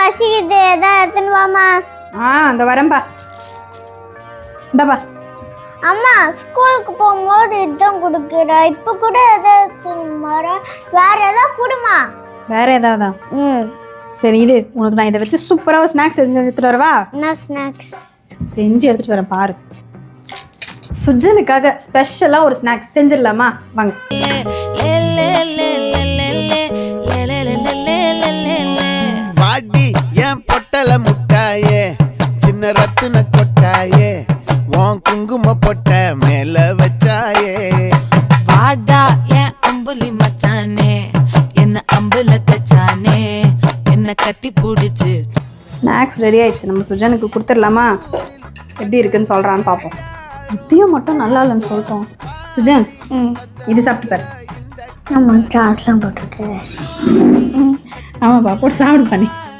பசிக்குது ஏதாவது எடுத்துன்னு வாமா. அந்த வரேன்பா. இந்தாப்பா. அம்மா ஸ்கூலுக்கு போகும்போது இதுதான் கொடுக்குற, இப்போ கூட எதாவது எடுத்துன்னு வர, வேற ஏதாவது கொடுமா. வேற ஏதாவதா? சரி இது உனக்கு நான் இதை வச்சு சூப்பராக ஒரு ஸ்நாக்ஸ் செஞ்சு எடுத்துகிட்டு வரவா? என்ன ஸ்நாக்ஸ்? செஞ்சு எடுத்துகிட்டு வரேன் பாரு. சுஜனுக்காக ஸ்பெஷலாக ஒரு ஸ்நாக்ஸ் செஞ்சிடலாமா? வாங்க. பாடி ஏன் பொட்டல முட்டாயே, சின்ன ரத்தின கொட்டாயே, உன் குங்கும பொட்ட மேல வச்சாயே. வாடா ஏன் அம்புலி மச்சானே, என்ன அம்புல தச்சானே, என்ன கட்டி பிடிச்சு. ஸ்நாக்ஸ் ரெடி ஆயிடுச்சு. நம்ம சுஜனுக்கு கொடுத்துடலாமா? எப்படி இருக்குன்னு சொல்கிறான்னு பார்ப்போம். இதையும் மட்டும் நல்லா இல்லைன்னு சொல்லிட்டோம். சுஜன் இது சாப்பிட்டு பாரு. ஆமாம் சாஸ்லாம் போட்டிருக்கு. ஆமாப்பா போட்டு சாப்பிடு பண்ணி.